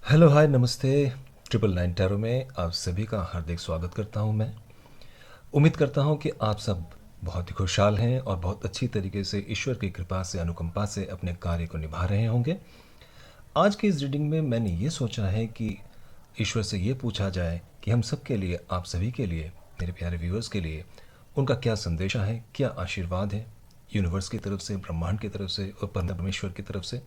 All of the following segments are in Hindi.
हेलो हाय नमस्ते। 999 टैरो में आप सभी का हार्दिक स्वागत करता हूं मैं। उम्मीद करता हूं कि आप सब बहुत ही खुशहाल हैं और बहुत अच्छी तरीके से ईश्वर की कृपा से अनुकंपा से अपने कार्य को निभा रहे होंगे। आज की इस रीडिंग में मैंने ये सोचा है कि ईश्वर से ये पूछा जाए कि हम सब के लिए, आप सभी के लिए, मेरे प्यारे व्यूअर्स के लिए उनका क्या संदेशा है, क्या आशीर्वाद है यूनिवर्स की तरफ से, ब्रह्मांड की तरफ से और परमेश्वर की तरफ से।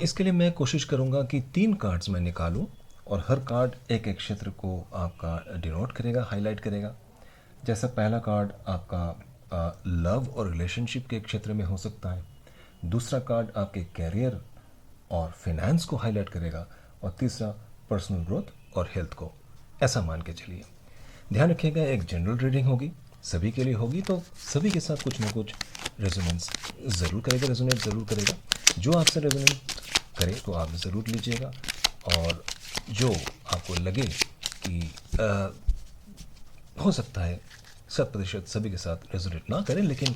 इसके लिए मैं कोशिश करूंगा कि 3 कार्ड्स मैं निकालूं और हर कार्ड एक एक क्षेत्र को आपका डिनोट करेगा, हाईलाइट करेगा। जैसा पहला कार्ड आपका लव और रिलेशनशिप के क्षेत्र में हो सकता है, दूसरा कार्ड आपके कैरियर और फाइनेंस को हाईलाइट करेगा और तीसरा पर्सनल ग्रोथ और हेल्थ को। ऐसा मान के चलिए। ध्यान रखिएगा, एक जनरल रीडिंग होगी, सभी के लिए होगी, तो सभी के साथ कुछ ना कुछ रेजोनेंस ज़रूर करेगा, रेजोनेट ज़रूर करेगा। जो आपसे रेजोनेट करे तो आप ज़रूर लीजिएगा, और जो आपको लगे कि हो सकता है 100% सभी के साथ रेजोनेट ना करें, लेकिन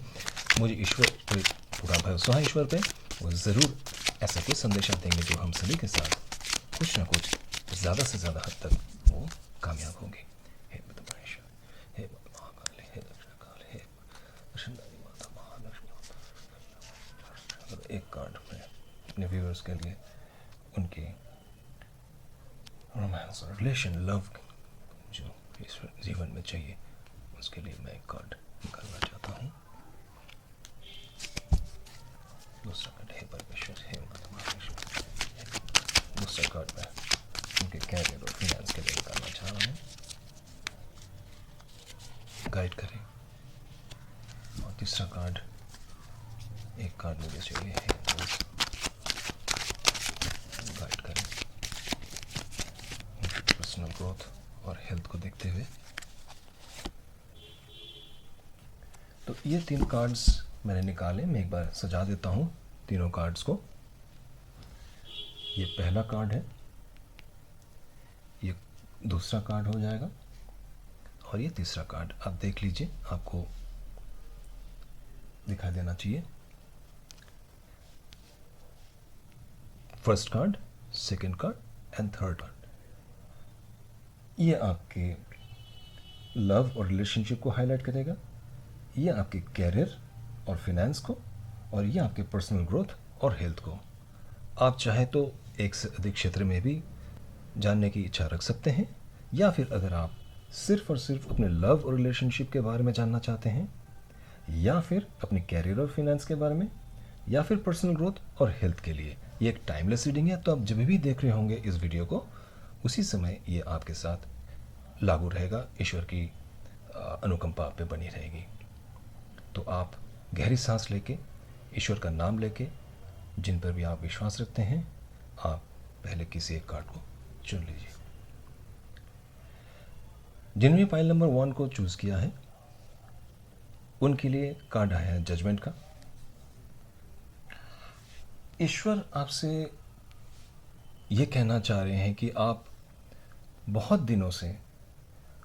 मुझे ईश्वर पे पूरा भरोसा है, ईश्वर पे वो ज़रूर ऐसा कोई संदेशा देंगे जो हम सभी के साथ कुछ ना कुछ ज़्यादा से ज़्यादा हद तक वो कामयाब होंगे। हे महेश्वर, हे महाकाल, हे दक्षिणकाल, हे सुंदरी माता महालक्ष्मी। एक कार्ड में अपने व्यूअर्स के लिए उनकी रोमांस और रिलेशन, लव जो इस जीवन में चाहिए, उसके लिए मैं एक कार्ड निकालना चाहता हूँ। दूसरा कार्ड हे परमेश्वर, हे माता महालक्ष्मी। दूसरा कार्ड मैं उनके कैरियर और फाइनेंस के लिए निकालना चाह रहा हूँ, गाइड करें। और तीसरा कार्ड, एक कार्ड मुझे चाहिए है, गाइड करें पर्सनल ग्रोथ और हेल्थ को देखते हुए। तो ये 3 कार्ड्स मैंने निकाले, मैं एक बार सजा देता हूँ तीनों कार्ड्स को। ये पहला कार्ड है, ये दूसरा कार्ड हो जाएगा, और ये तीसरा कार्ड आप देख लीजिए, आपको दिखा देना चाहिए। First card, second card and third card. ये आपके लव और रिलेशनशिप को हाईलाइट करेगा, ये आपके कैरियर और फाइनेंस को, और ये आपके पर्सनल ग्रोथ और हेल्थ को। आप चाहे तो एक से अधिक क्षेत्र में भी जानने की इच्छा रख सकते हैं, या फिर अगर आप सिर्फ और सिर्फ अपने लव और रिलेशनशिप के बारे में जानना चाहते हैं, या फिर अपने कैरियर और फाइनेंस के बारे में, या फिर पर्सनल ग्रोथ और हेल्थ के लिए। ये एक टाइमलेस रीडिंग है, तो आप जब भी देख रहे होंगे इस वीडियो को, उसी समय ये आपके साथ लागू रहेगा, ईश्वर की अनुकंपा आप पे बनी रहेगी। तो आप गहरी सांस लेके, ईश्वर का नाम लेके, जिन पर भी आप विश्वास रखते हैं, आप पहले किसी एक कार्ड को चुन लीजिए। जिन्होंने फाइल नंबर 1 को चूज़ किया है, उनके लिए कार्ड आया है जजमेंट का। ईश्वर आपसे ये कहना चाह रहे हैं कि आप बहुत दिनों से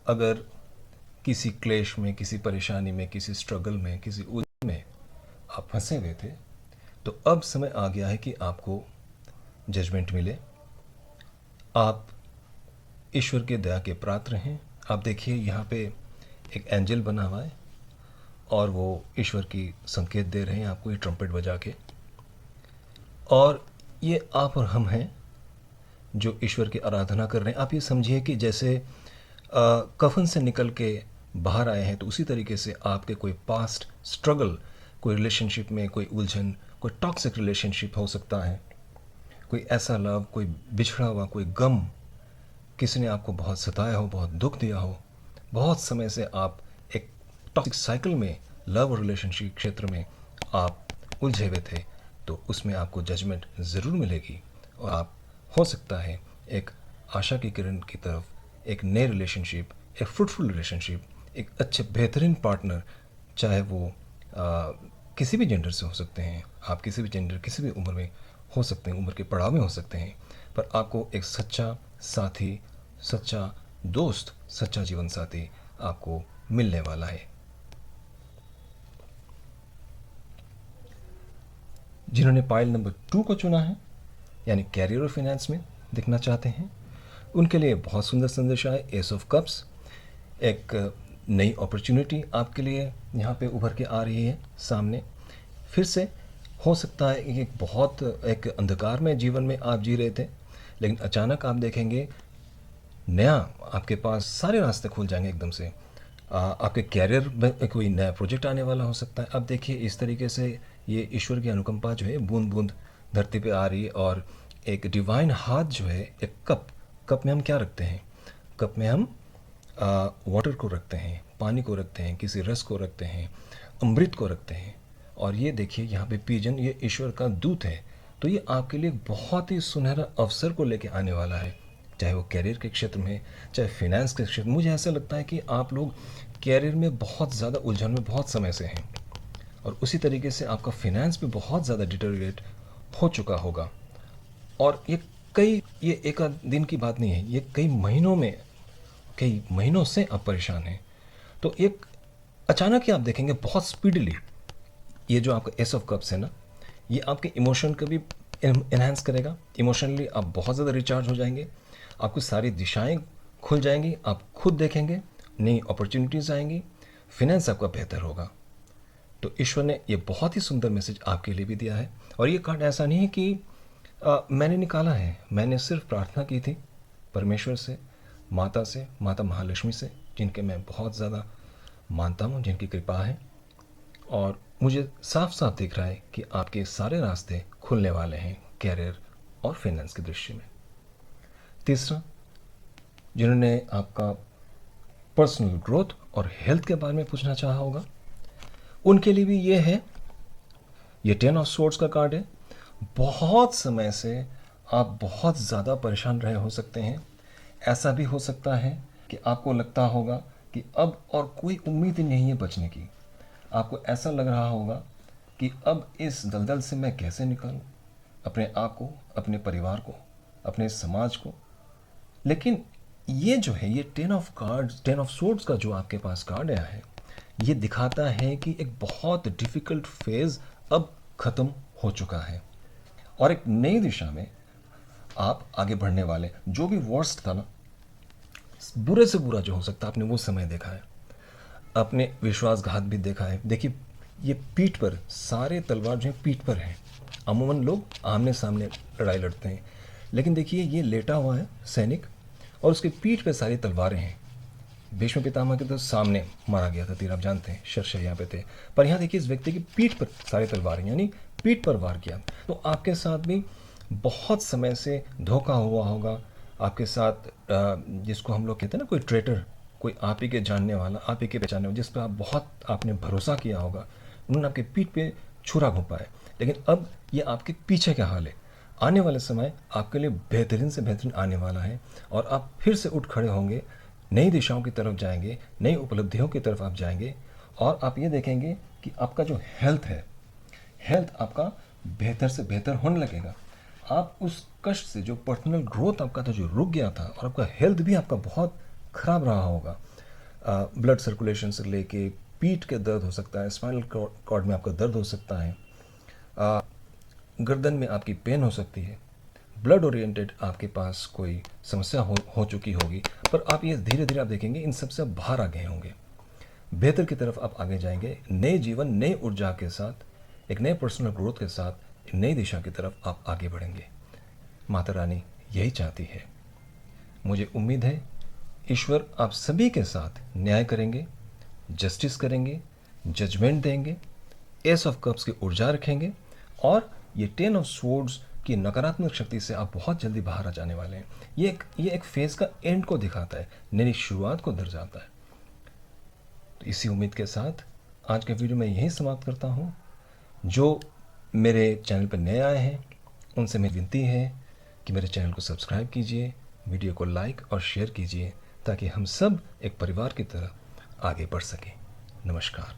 अगर किसी क्लेश में, किसी परेशानी में, किसी स्ट्रगल में, किसी उलझन में आप फंसे हुए थे, तो अब समय आ गया है कि आपको जजमेंट मिले। आप ईश्वर के दया के पात्र हैं। आप देखिए, यहाँ पे एक एंजल बना हुआ है और वो ईश्वर की संकेत दे रहे हैं आपको, ये ट्रम्पेट बजा के। और ये आप और हम हैं जो ईश्वर की आराधना कर रहे हैं। आप ये समझिए कि जैसे कफन से निकल के बाहर आए हैं, तो उसी तरीके से आपके कोई पास्ट स्ट्रगल, कोई रिलेशनशिप में कोई उलझन, कोई टॉक्सिक रिलेशनशिप हो सकता है, कोई ऐसा लव, कोई बिछड़ा हुआ कोई गम, किसी ने आपको बहुत सताया हो, बहुत दुख दिया हो, बहुत समय से आप एक टॉक्सिक साइकिल में, लव और रिलेशनशिप क्षेत्र में आप उलझे हुए थे, तो उसमें आपको जजमेंट ज़रूर मिलेगी। और आप, हो सकता है, एक आशा की किरण की तरफ, एक नए रिलेशनशिप, एक फ्रूटफुल रिलेशनशिप, एक अच्छे बेहतरीन पार्टनर, चाहे वो किसी भी जेंडर से हो सकते हैं, आप किसी भी जेंडर, किसी भी उम्र में हो सकते हैं, उम्र के पड़ाव में हो सकते हैं, पर आपको एक सच्चा साथी, सच्चा दोस्त, सच्चा जीवन साथी आपको मिलने वाला है। जिन्होंने पाइल नंबर 2 को चुना है, यानी कैरियर और फाइनेंस में दिखना चाहते हैं, उनके लिए बहुत सुंदर संदेश है एस ऑफ कप्स। एक नई अपॉर्चुनिटी आपके लिए यहाँ पे उभर के आ रही है सामने। फिर से हो सकता है कि एक अंधकार में जीवन में आप जी रहे थे, लेकिन अचानक आप देखेंगे नया आपके पास सारे रास्ते खुल जाएंगे एकदम से। आपके कैरियर में कोई नया प्रोजेक्ट आने वाला हो सकता है। अब देखिए इस तरीके से ये ईश्वर की अनुकंपा जो है बूंद बूंद धरती पे आ रही है, और एक डिवाइन हाथ जो है, एक कप में हम क्या रखते हैं? कप में हम वाटर को रखते हैं, पानी को रखते हैं, किसी रस को रखते हैं, अमृत को रखते हैं। और ये देखिए यहाँ पे पिजन, ये ईश्वर का दूत है। तो ये आपके लिए बहुत ही सुनहरा अवसर को लेके आने वाला है, चाहे वो कैरियर के क्षेत्र में, चाहे फाइनेंस के क्षेत्र में। मुझे ऐसा लगता है कि आप लोग कैरियर में बहुत ज़्यादा उलझन में बहुत समय से हैं, और उसी तरीके से आपका फाइनेंस भी बहुत ज़्यादा डिटेरियोरेट हो चुका होगा। और ये एक आध दिन की बात नहीं है, ये कई महीनों से आप परेशान हैं। तो एक अचानक ही आप देखेंगे बहुत स्पीडली ये जो आपका एस ऑफ कप्स है ना, ये आपके इमोशन को भी इन्हांस करेगा। इमोशनली आप बहुत ज़्यादा रिचार्ज हो जाएंगे, आपकी सारी दिशाएं खुल जाएंगी, आप खुद देखेंगे, नई अपॉर्चुनिटीज़ आएंगी, फाइनेंस आपका बेहतर होगा। तो ईश्वर ने ये बहुत ही सुंदर मैसेज आपके लिए भी दिया है। और ये कार्ड ऐसा नहीं है कि मैंने निकाला है, मैंने सिर्फ प्रार्थना की थी परमेश्वर से, माता महालक्ष्मी से, जिनके मैं बहुत ज़्यादा मानता हूँ, जिनकी कृपा है। और मुझे साफ साफ दिख रहा है कि आपके सारे रास्ते खुलने वाले हैं कैरियर और फाइनेंस की दृष्टि में। तीसरा, जिन्होंने आपका पर्सनल ग्रोथ और हेल्थ के बारे में पूछना चाहा होगा, उनके लिए भी ये है, ये 10 ऑफ सोर्ड्स का कार्ड है। बहुत समय से आप बहुत ज़्यादा परेशान रहे हो सकते हैं। ऐसा भी हो सकता है कि आपको लगता होगा कि अब और कोई उम्मीद ही नहीं है बचने की। आपको ऐसा लग रहा होगा कि अब इस दलदल से मैं कैसे निकलूं, अपने आप को, अपने परिवार को, अपने समाज को। लेकिन ये जो है, ये 10 ऑफ सोर्ड्स का जो आपके पास कार्ड आया है, ये दिखाता है कि एक बहुत डिफ़िकल्ट फेज़ अब ख़त्म हो चुका है, और एक नई दिशा में आप आगे बढ़ने वाले। जो भी वर्स्ट था ना, बुरे से बुरा जो हो सकता है, आपने वो समय देखा है, अपने विश्वासघात भी देखा है। देखिए ये पीठ पर, सारे तलवार जो है पीठ पर हैं। अमूमन लोग आमने सामने लड़ाई लड़ते हैं, लेकिन देखिए ये लेटा हुआ है सैनिक, और उसके पीठ पर सारी तलवारें हैं। भीष्म पितामह के तो सामने मारा गया था तीर, आप जानते हैं, शरशैया पे थे। पर यहाँ देखिए इस व्यक्ति की पीठ पर सारी तलवारें, यानी पीठ पर वार किया। तो आपके साथ भी बहुत समय से धोखा हुआ होगा आपके साथ, जिसको हम लोग कहते हैं ना, कोई ट्रेटर, कोई आप ही के जानने वाला, आप ही के पहचानने वाला, जिस पर आप बहुत आपने भरोसा किया होगा, उन्होंने आपके पीठ पे छुरा घोंपा है। लेकिन अब ये आपके पीछे का हाल है। आने वाले समय आपके लिए बेहतरीन से बेहतरीन आने वाला है, और आप फिर से उठ खड़े होंगे, नई दिशाओं की तरफ जाएंगे, नई उपलब्धियों की तरफ आप जाएंगे। और आप ये देखेंगे कि आपका जो हेल्थ है, हेल्थ आपका बेहतर से बेहतर होने लगेगा। आप उस कष्ट से, जो पर्सनल ग्रोथ आपका था जो रुक गया था, और आपका हेल्थ भी आपका बहुत ख़राब रहा होगा, ब्लड सर्कुलेशन से लेके पीठ के दर्द हो सकता है, स्पाइनल कॉर्ड में आपका दर्द हो सकता है, गर्दन में आपकी पेन हो सकती है, ब्लड ओरिएंटेड आपके पास कोई समस्या हो चुकी होगी। पर आप ये धीरे धीरे आप देखेंगे इन सब से आप बाहर आ गए होंगे, बेहतर की तरफ आप आगे जाएंगे। नए जीवन, नए ऊर्जा के साथ, एक नए पर्सनल ग्रोथ के साथ, एक नई दिशा की तरफ आप आगे बढ़ेंगे। माता रानी यही चाहती है। मुझे उम्मीद है ईश्वर आप सभी के साथ न्याय करेंगे, जस्टिस करेंगे, जजमेंट देंगे, एस ऑफ कप्स की ऊर्जा रखेंगे, और ये 10 ऑफ स्वॉर्ड्स की नकारात्मक शक्ति से आप बहुत जल्दी बाहर आ जाने वाले हैं। ये एक फेज़ का एंड को दिखाता है, नई शुरुआत को दर्शाता है। तो इसी उम्मीद के साथ आज के वीडियो में यही समाप्त करता हूँ। जो मेरे चैनल पर नए आए हैं उनसे मेरी विनती है कि मेरे चैनल को सब्सक्राइब कीजिए, वीडियो को लाइक और शेयर कीजिए, ताकि हम सब एक परिवार की तरह आगे बढ़ सकें। नमस्कार।